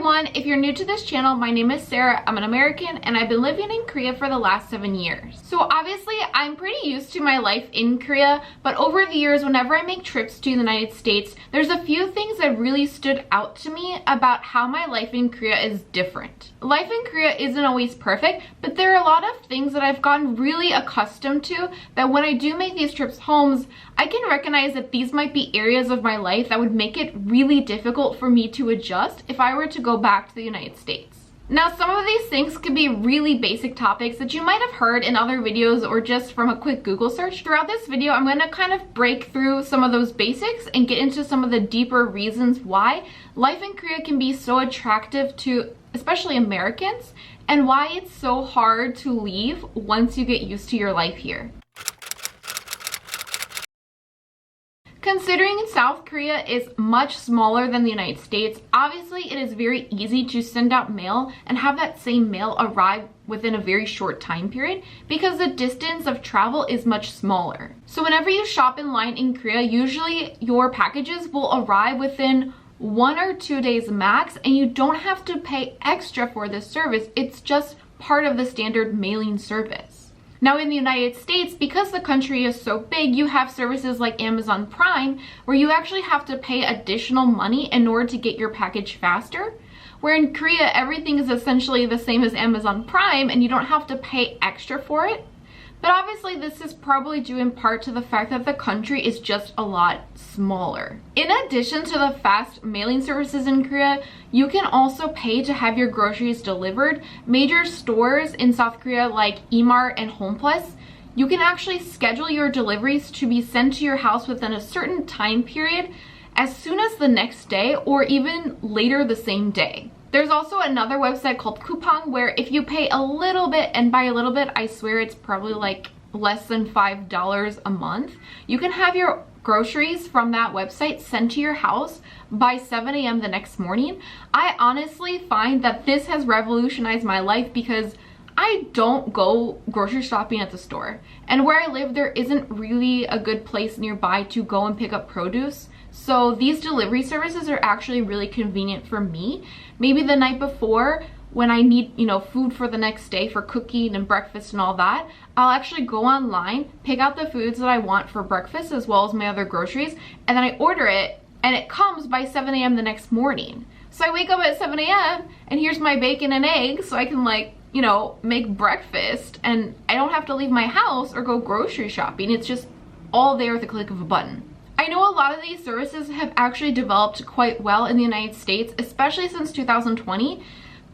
everyone, if you're new to this channel, my name is Sarah. I'm an American and I've been living in Korea for the last 7 years. So obviously I'm pretty used to my life in Korea, but over the years whenever I make trips to the United States, there's a few things that really stood out to me about how my life in Korea is different. Life in Korea isn't always perfect, but there are a lot of things that I've gotten really accustomed to that when I do make these trips home, I can recognize that these might be areas of my life that would make it really difficult for me to adjust if I were to go back to the United States. Now, some of these things could be really basic topics that you might have heard in other videos or just from a quick Google search. Throughout this video, I'm going to kind of break through some of those basics and get into some of the deeper reasons why life in Korea can be so attractive to especially Americans and why it's so hard to leave once you get used to your life here. Considering South Korea is much smaller than the United States, obviously it is very easy to send out mail and have that same mail arrive within a very short time period because the distance of travel is much smaller. So whenever you shop in line in Korea, usually your packages will arrive within 1 or 2 days max, and you don't have to pay extra for this service. It's just part of the standard mailing service. Now in the United States, because the country is so big, you have services like Amazon Prime where you actually have to pay additional money in order to get your package faster. Where in Korea, everything is essentially the same as Amazon Prime and you don't have to pay extra for it. But obviously this is probably due in part to the fact that the country is just a lot smaller. In addition to the fast mailing services in Korea, you can also pay to have your groceries delivered. Major stores in South Korea like E-Mart and HomePlus, you can actually schedule your deliveries to be sent to your house within a certain time period as soon as the next day or even later the same day. There's also another website called Coupang where if you pay a little bit, and by a little bit I swear it's probably like less than $5 a month, you can have your groceries from that website sent to your house by 7 a.m. the next morning. I honestly find that this has revolutionized my life because I don't go grocery shopping at the store. And where I live, there isn't really a good place nearby to go and pick up produce. So these delivery services are actually really convenient for me. Maybe the night before when I need, food for the next day for cooking and breakfast and all that, I'll actually go online, pick out the foods that I want for breakfast as well as my other groceries, and then I order it and it comes by 7 a.m. the next morning. So I wake up at 7 a.m. and here's my bacon and eggs so I can make breakfast and I don't have to leave my house or go grocery shopping. It's just all there with the click of a button. I know a lot of these services have actually developed quite well in the United States, especially since 2020.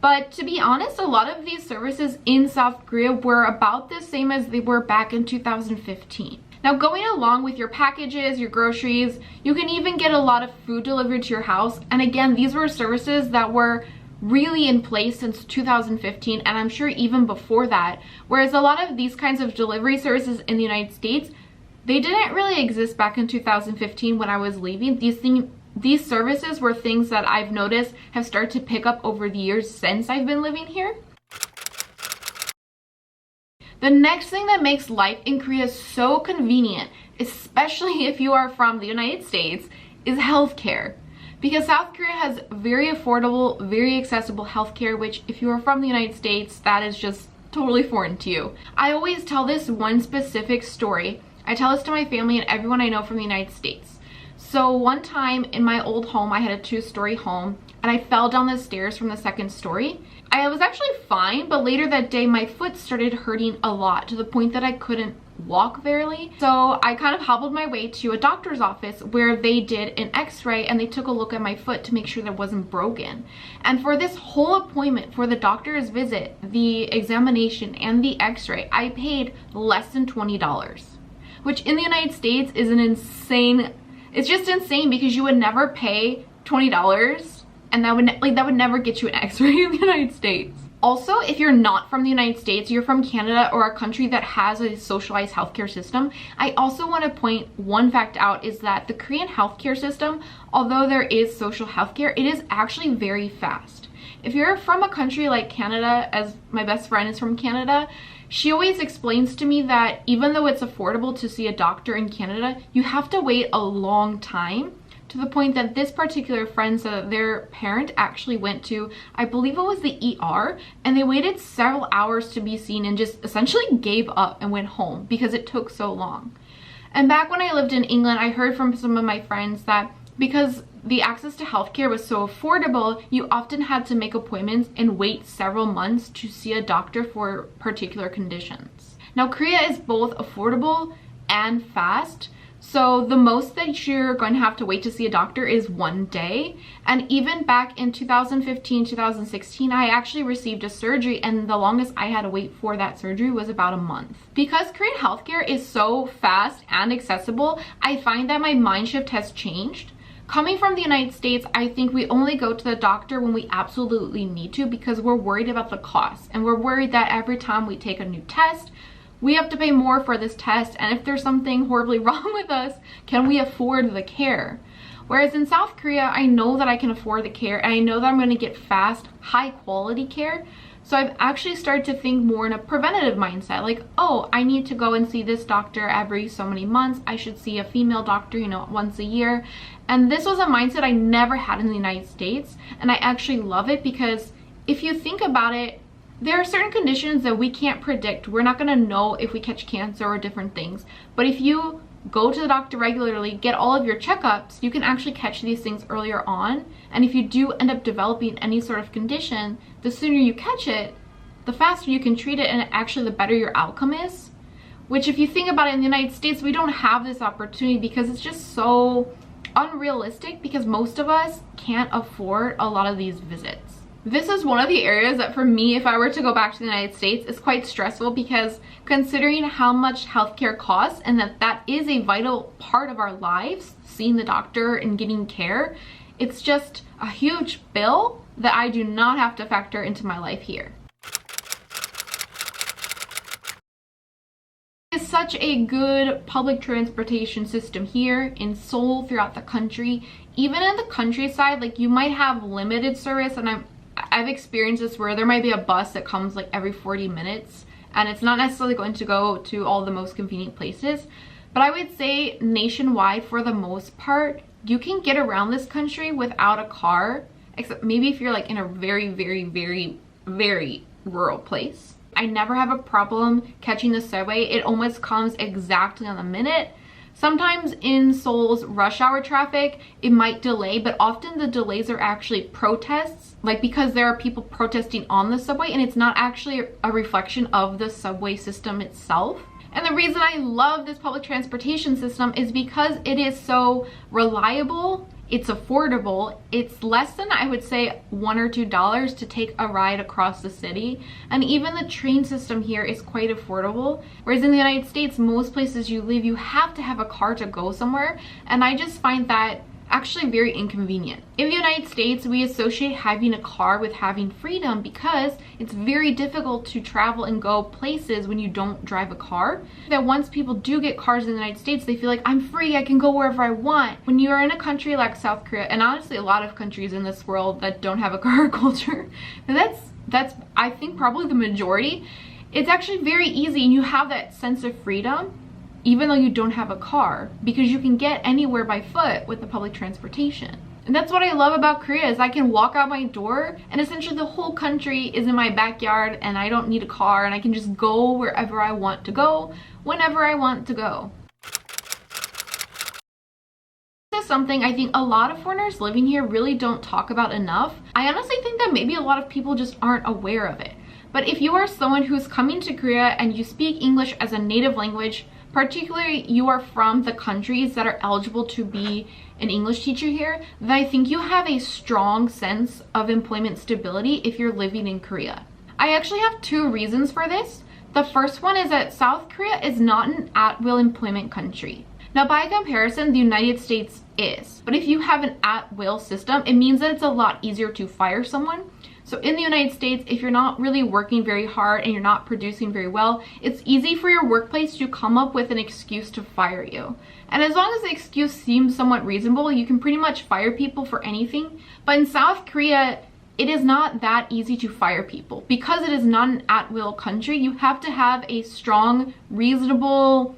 But to be honest, a lot of these services in South Korea were about the same as they were back in 2015. Now, going along with your packages, your groceries, you can even get a lot of food delivered to your house. And again, these were services that were really in place since 2015, and I'm sure even before that. Whereas a lot of these kinds of delivery services in the United States, they didn't really exist back in 2015 when I was leaving. These services were things that I've noticed have started to pick up over the years since I've been living here. The next thing that makes life in Korea so convenient, especially if you are from the United States, is healthcare. Because South Korea has very affordable, very accessible healthcare, which if you are from the United States, that is just totally foreign to you. I always tell this one specific story. I tell this to my family and everyone I know from the United States. So one time in my old home, I had a 2-story home and I fell down the stairs from the 2nd story. I was actually fine, but later that day my foot started hurting a lot to the point that I couldn't walk barely. So I kind of hobbled my way to a doctor's office where they did an x-ray and they took a look at my foot to make sure that it wasn't broken. And for this whole appointment, for the doctor's visit, the examination and the x-ray, I paid less than $20. Which in the United States is an insane, it's just insane because you would never pay $20 and that would never get you an x-ray in the United States. Also, if you're not from the United States, you're from Canada or a country that has a socialized healthcare system, I also want to point one fact out is that the Korean healthcare system, although there is social healthcare, it is actually very fast. If you're from a country like Canada, as my best friend is from Canada, she always explains to me that even though it's affordable to see a doctor in Canada, you have to wait a long time to the point that this particular friend said that their parent actually went to, I believe it was the ER, and they waited several hours to be seen and just essentially gave up and went home because it took so long. And back when I lived in England, I heard from some of my friends that because the access to healthcare was so affordable, you often had to make appointments and wait several months to see a doctor for particular conditions. Now, Korea is both affordable and fast, so the most that you're going to have to wait to see a doctor is 1 day. And even back in 2015, 2016, I actually received a surgery, and the longest I had to wait for that surgery was about a month. Because Korean healthcare is so fast and accessible, I find that my mind shift has changed. Coming from the United States, I think we only go to the doctor when we absolutely need to because we're worried about the cost, and we're worried that every time we take a new test, we have to pay more for this test, and if there's something horribly wrong with us, can we afford the care? Whereas in South Korea, I know that I can afford the care, and I know that I'm going to get fast, high quality care. So I've actually started to think more in a preventative mindset, like, oh, I need to go and see this doctor every so many months. I should see a female doctor, you know, once a year. And this was a mindset I never had in the United States, and I actually love it because if you think about it, there are certain conditions that we can't predict. We're not going to know if we catch cancer or different things. But if you go to the doctor regularly, get all of your checkups, you can actually catch these things earlier on. And if you do end up developing any sort of condition, the sooner you catch it, the faster you can treat it, and actually the better your outcome is. Which, if you think about it, in the United States, we don't have this opportunity because it's just so unrealistic, because most of us can't afford a lot of these visits. This is one of the areas that for me, if I were to go back to the United States, is quite stressful, because considering how much healthcare costs and that is a vital part of our lives, seeing the doctor and getting care, it's just a huge bill that I do not have to factor into my life here. It's such a good public transportation system here in Seoul, throughout the country. Even in the countryside, like, you might have limited service, and I've experienced this where there might be a bus that comes like every 40 minutes, and it's not necessarily going to go to all the most convenient places. But I would say nationwide, for the most part, you can get around this country without a car, except maybe if you're like in a very, very, very, very rural place. I never have a problem catching the subway. It almost comes exactly on the minute. Sometimes in Seoul's rush hour traffic, it might delay, but often the delays are actually protests, like because there are people protesting on the subway, and it's not actually a reflection of the subway system itself. And the reason I love this public transportation system is because it is so reliable, it's affordable, it's less than, I would say, $1 or $2 to take a ride across the city. And even the train system here is quite affordable. Whereas in the United States, most places you live, you have to have a car to go somewhere. And I just find that actually very inconvenient. In the United States, we associate having a car with having freedom because it's very difficult to travel and go places when you don't drive a car. That once people do get cars in the United States, they feel like, I'm free, I can go wherever I want. When you are in a country like South Korea, and honestly a lot of countries in this world that don't have a car culture, that's I think probably the majority, it's actually very easy, and you have that sense of freedom even though you don't have a car, because you can get anywhere by foot with the public transportation. And that's what I love about Korea, is I can walk out my door and essentially the whole country is in my backyard, and I don't need a car, and I can just go wherever I want to go, whenever I want to go. This is something I think a lot of foreigners living here really don't talk about enough. I honestly think that maybe a lot of people just aren't aware of it. But if you are someone who's coming to Korea and you speak English as a native language, particularly you are from the countries that are eligible to be an English teacher here, then I think you have a strong sense of employment stability if you're living in Korea. I actually have two reasons for this. The first one is that South Korea is not an at-will employment country. Now, by comparison, the United States is. But if you have an at-will system, it means that it's a lot easier to fire someone. So in the United States, if you're not really working very hard and you're not producing very well, it's easy for your workplace to come up with an excuse to fire you. And as long as the excuse seems somewhat reasonable, you can pretty much fire people for anything. But in South Korea, it is not that easy to fire people. Because it is not an at-will country, you have to have a strong, reasonable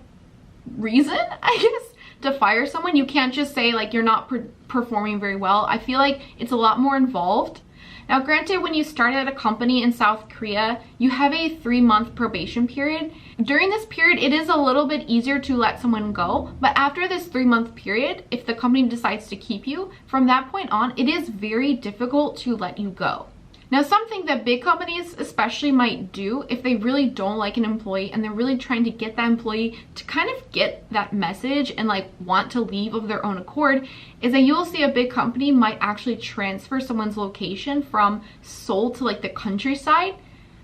reason, I guess, to fire someone. You can't just say like you're not performing very well. I feel like it's a lot more involved. Now, granted, when you start at a company in South Korea, you have a 3-month probation period. During this period, it is a little bit easier to let someone go, but after this 3-month period, if the company decides to keep you, from that point on, it is very difficult to let you go. Now, something that big companies especially might do if they really don't like an employee and they're really trying to get that employee to kind of get that message and like want to leave of their own accord, is that you'll see a big company might actually transfer someone's location from Seoul to like the countryside.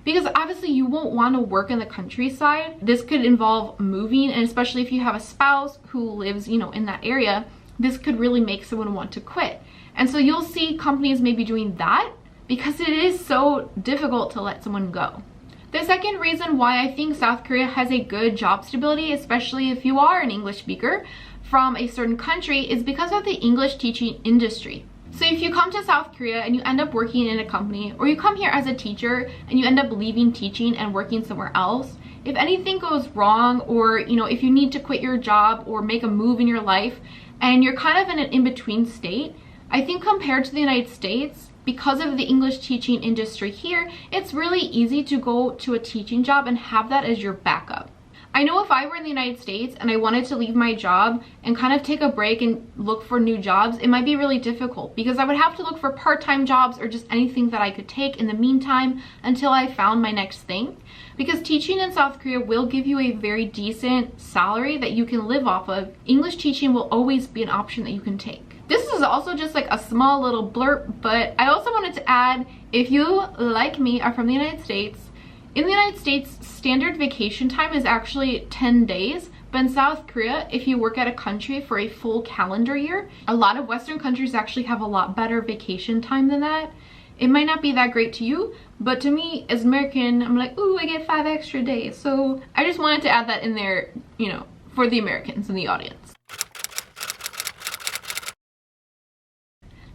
Because obviously you won't want to work in the countryside. This could involve moving, and especially if you have a spouse who lives, you know, in that area, this could really make someone want to quit. And so you'll see companies maybe doing that because it is so difficult to let someone go. The second reason why I think South Korea has a good job stability, especially if you are an English speaker from a certain country, is because of the English teaching industry. So if you come to South Korea and you end up working in a company, or you come here as a teacher and you end up leaving teaching and working somewhere else, if anything goes wrong, or you know, if you need to quit your job or make a move in your life and you're kind of in an in-between state, I think compared to the United States, because of the English teaching industry here, it's really easy to go to a teaching job and have that as your backup. I know if I were in the United States and I wanted to leave my job and kind of take a break and look for new jobs, it might be really difficult because I would have to look for part-time jobs or just anything that I could take in the meantime until I found my next thing. Because teaching in South Korea will give you a very decent salary that you can live off of. English teaching will always be an option that you can take. This is also just like a small little blurb, but I also wanted to add, if you, like me, are from the United States, in the United States, standard vacation time is actually 10 days, but in South Korea, if you work at a country for a full calendar year, a lot of Western countries actually have a lot better vacation time than that. It might not be that great to you, but to me, as American, I'm like, ooh, I get 5 extra days. So I just wanted to add that in there, you know, for the Americans in the audience.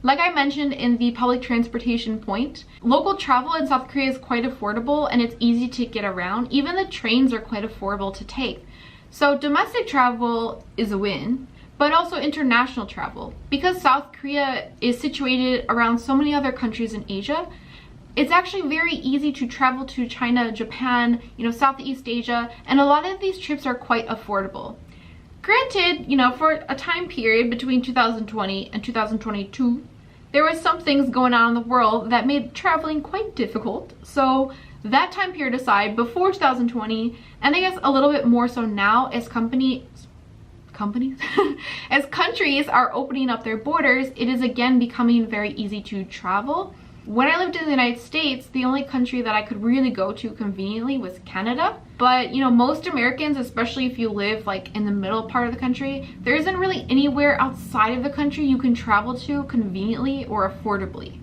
Like I mentioned in the public transportation point, local travel in South Korea is quite affordable and it's easy to get around. Even the trains are quite affordable to take. So domestic travel is a win, but also international travel. Because South Korea is situated around so many other countries in Asia, it's actually very easy to travel to China, Japan, you know, Southeast Asia, and a lot of these trips are quite affordable. Granted, you know, for a time period between 2020 and 2022, there was some things going on in the world that made traveling quite difficult. So that time period aside, before 2020, and I guess a little bit more so now, as as countries are opening up their borders, it is again becoming very easy to travel. When I lived in the United States, the only country that I could really go to conveniently was Canada. But, you know, most Americans, especially if you live like in the middle part of the country, there isn't really anywhere outside of the country you can travel to conveniently or affordably.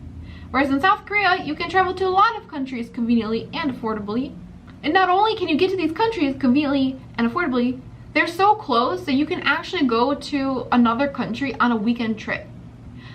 Whereas in South Korea, you can travel to a lot of countries conveniently and affordably. And not only can you get to these countries conveniently and affordably, they're so close that you can actually go to another country on a weekend trip.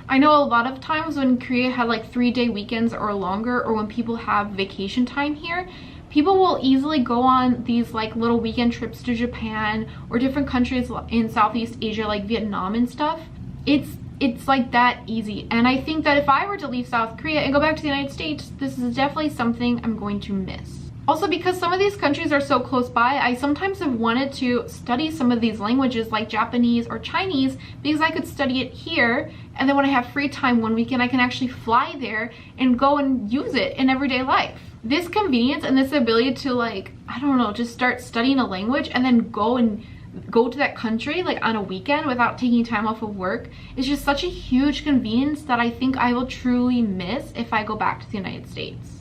I know a lot of times when Korea had like 3-day weekends or longer, or when people have vacation time here, people will easily go on these like little weekend trips to Japan or different countries in Southeast Asia like Vietnam and stuff. It's like that easy. And I think that if I were to leave South Korea and go back to the United States, this is definitely something I'm going to miss. Also, because some of these countries are so close by, I sometimes have wanted to study some of these languages like Japanese or Chinese because I could study it here, and then when I have free time one weekend, I can actually fly there and go and use it in everyday life. This convenience and this ability to, like, I don't know, just start studying a language and then go to that country like on a weekend without taking time off of work is just such a huge convenience that I think I will truly miss if I go back to the United States.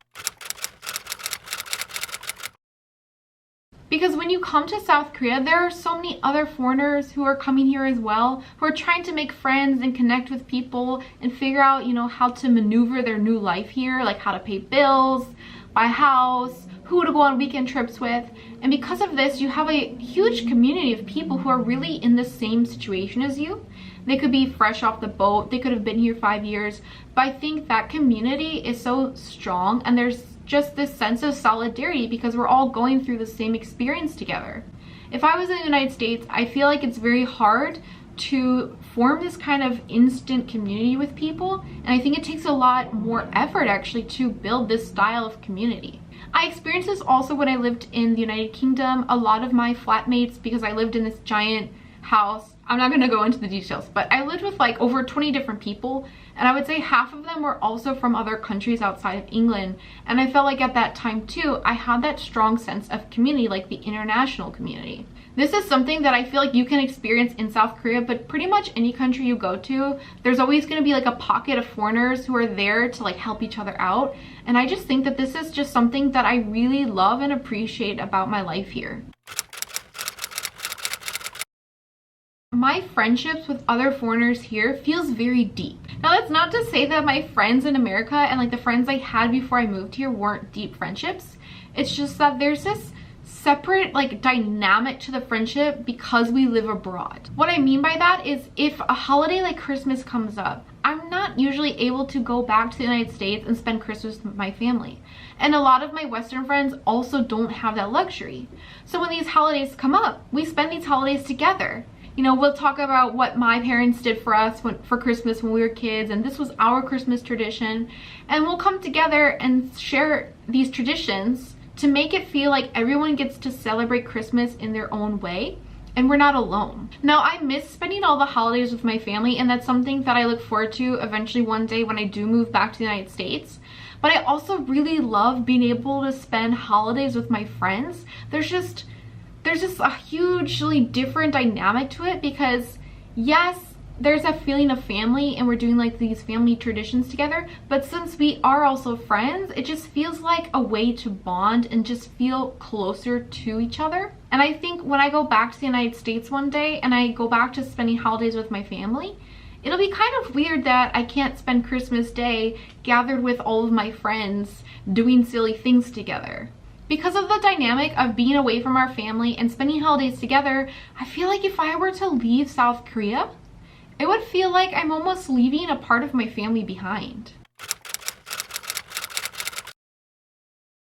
Because when you come to South Korea, there are so many other foreigners who are coming here as well, who are trying to make friends and connect with people and figure out, you know, how to maneuver their new life here, like how to pay bills, buy a house, who to go on weekend trips with. And because of this, you have a huge community of people who are really in the same situation as you. They could be fresh off the boat, they could have been here 5 years, but I think that community is so strong, and there's just this sense of solidarity because we're all going through the same experience together. If I was in the United States, I feel like it's very hard to form this kind of instant community with people, and I think it takes a lot more effort actually to build this style of community. I experienced this also when I lived in the United Kingdom. A lot of my flatmates, because I lived in this giant house, I'm not going to go into the details, but I lived with like over 20 different people, and I would say half of them were also from other countries outside of England. And I felt like at that time too, I had that strong sense of community, like the international community. This is something that I feel like you can experience in South Korea, but pretty much any country you go to, there's always going to be like a pocket of foreigners who are there to like help each other out. And I just think that this is just something that I really love and appreciate about my life here. My friendships with other foreigners here feels very deep. Now, that's not to say that my friends in America and like the friends I had before I moved here weren't deep friendships. It's just that there's this separate like dynamic to the friendship because we live abroad. What I mean by that is if a holiday like Christmas comes up, I'm not usually able to go back to the United States and spend Christmas with my family. And a lot of my Western friends also don't have that luxury. So when these holidays come up, we spend these holidays together. You know, we'll talk about what my parents did for us for Christmas when we were kids, and this was our Christmas tradition. And we'll come together and share these traditions to make it feel like everyone gets to celebrate Christmas in their own way, and we're not alone. Now, I miss spending all the holidays with my family, and that's something that I look forward to eventually one day when I do move back to the United States. But I also really love being able to spend holidays with my friends. There's just a hugely different dynamic to it because yes, there's a feeling of family and we're doing like these family traditions together, but since we are also friends, it just feels like a way to bond and just feel closer to each other. And I think when I go back to the United States one day and I go back to spending holidays with my family, it'll be kind of weird that I can't spend Christmas Day gathered with all of my friends doing silly things together. Because of the dynamic of being away from our family and spending holidays together, I feel like if I were to leave South Korea, it would feel like I'm almost leaving a part of my family behind.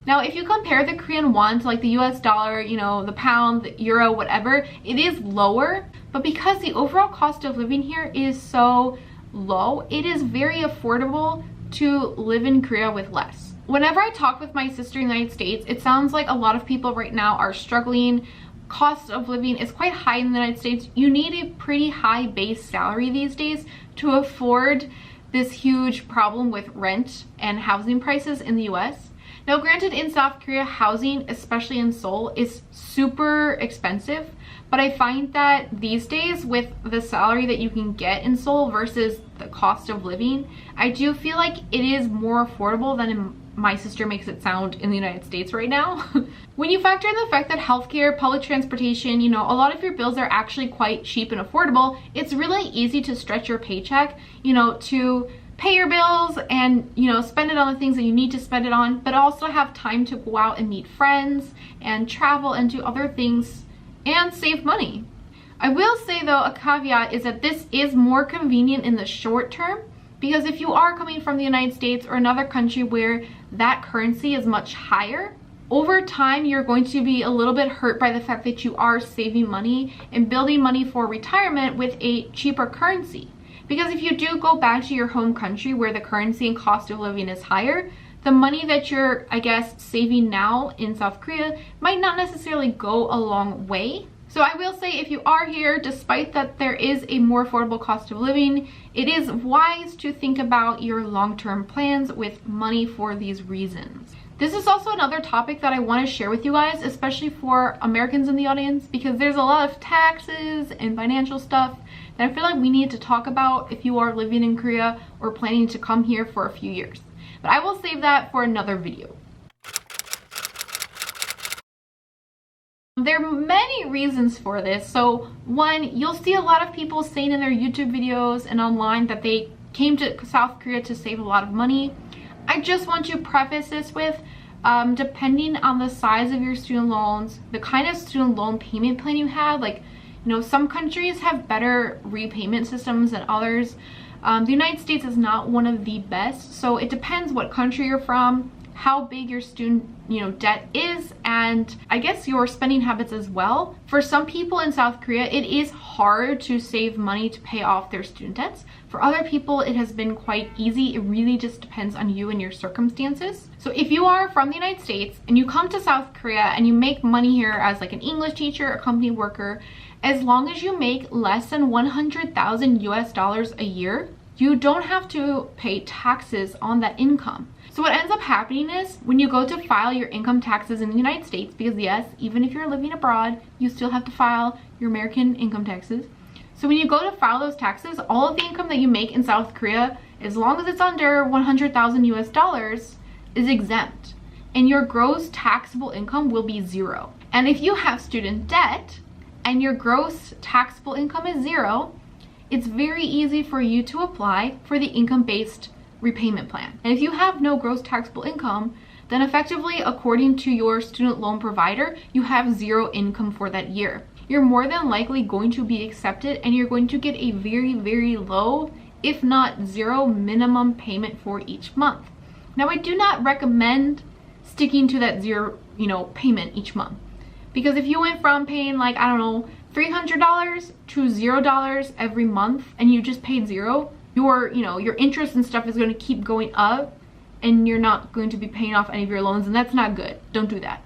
Now, if you compare the Korean won to like the US dollar, you know, the pound, the euro, whatever, it is lower. But because the overall cost of living here is so low, it is very affordable to live in Korea with less. Whenever I talk with my sister in the United States, it sounds like a lot of people right now are struggling. Cost of living is quite high in the United States. You need a pretty high base salary these days to afford this huge problem with rent and housing prices in the US. Now, granted, in South Korea, housing, especially in Seoul, is super expensive, but I find that these days with the salary that you can get in Seoul versus the cost of living, I do feel like it is more affordable than my sister makes it sound in the United States right now. When you factor in the fact that healthcare, public transportation, you know, a lot of your bills are actually quite cheap and affordable, it's really easy to stretch your paycheck, you know, to pay your bills and, you know, spend it on the things that you need to spend it on, but also have time to go out and meet friends and travel and do other things and save money. I will say though, a caveat is that this is more convenient in the short term, because if you are coming from the United States or another country where that currency is much higher, over time you're going to be a little bit hurt by the fact that you are saving money and building money for retirement with a cheaper currency. Because if you do go back to your home country where the currency and cost of living is higher, the money that you're, I guess, saving now in South Korea might not necessarily go a long way. So I will say, if you are here, despite that there is a more affordable cost of living, it is wise to think about your long-term plans with money for these reasons. This is also another topic that I want to share with you guys, especially for Americans in the audience, because there's a lot of taxes and financial stuff that I feel like we need to talk about if you are living in Korea or planning to come here for a few years. But I will save that for another video. There are many reasons for this. So one, you'll see a lot of people saying in their YouTube videos and online that they came to South Korea to save a lot of money. I just want to preface this with, depending on the size of your student loans, the kind of student loan payment plan you have, like, you know, some countries have better repayment systems than others. The United States is not one of the best, so it depends what country you're from, how big your student, debt is, and I guess your spending habits as well. For some people in South Korea, it is hard to save money to pay off their student debts. For other people, it has been quite easy. It really just depends on you and your circumstances. So if you are from the United States and you come to South Korea and you make money here as like an English teacher, a company worker, as long as you make less than 100,000 US dollars a year, you don't have to pay taxes on that income. So what ends up happening is when you go to file your income taxes in the United States, because yes, even if you're living abroad, you still have to file your American income taxes. So when you go to file those taxes, all of the income that you make in South Korea, as long as it's under 100,000 US dollars, is exempt. And your gross taxable income will be zero. And if you have student debt and your gross taxable income is zero, it's very easy for you to apply for the income-based repayment plan. And if you have no gross taxable income, then effectively, according to your student loan provider, you have zero income for that year. You're more than likely going to be accepted, and you're going to get a very, very low, if not zero, minimum payment for each month. Now, I do not recommend sticking to that zero, payment each month. Because if you went from paying like, I don't know, $300 to $0 every month and you just paid zero, your interest and stuff is going to keep going up and you're not going to be paying off any of your loans, and that's not good. Don't do that.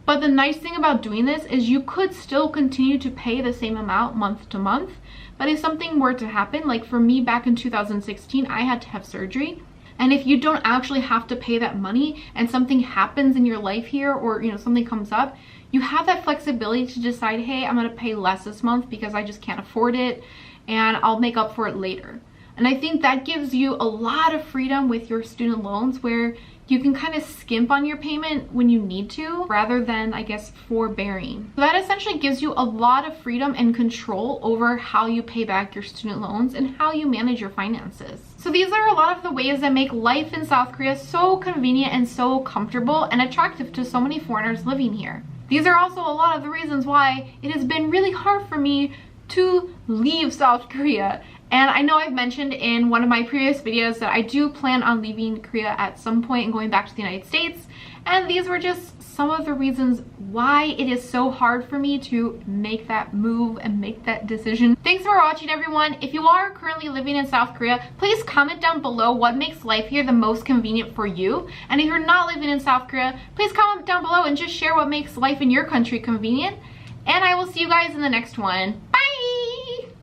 But the nice thing about doing this is you could still continue to pay the same amount month to month. But if something were to happen, like for me back in 2016, I had to have surgery. And if you don't actually have to pay that money and something happens in your life here, or something comes up, you have that flexibility to decide, hey, I'm going to pay less this month because I just can't afford it, and I'll make up for it later. And I think that gives you a lot of freedom with your student loans, where you can kind of skimp on your payment when you need to, rather than, I guess, forbearing. So that essentially gives you a lot of freedom and control over how you pay back your student loans and how you manage your finances. So these are a lot of the ways that make life in South Korea so convenient and so comfortable and attractive to so many foreigners living here. These are also a lot of the reasons why it has been really hard for me to leave South Korea. And I know I've mentioned in one of my previous videos that I do plan on leaving Korea at some point and going back to the United States. And these were just some of the reasons why it is so hard for me to make that move and make that decision. Thanks for watching, everyone. If you are currently living in South Korea, please comment down below what makes life here the most convenient for you. And if you're not living in South Korea, please comment down below and just share what makes life in your country convenient. And I will see you guys in the next one. Bye!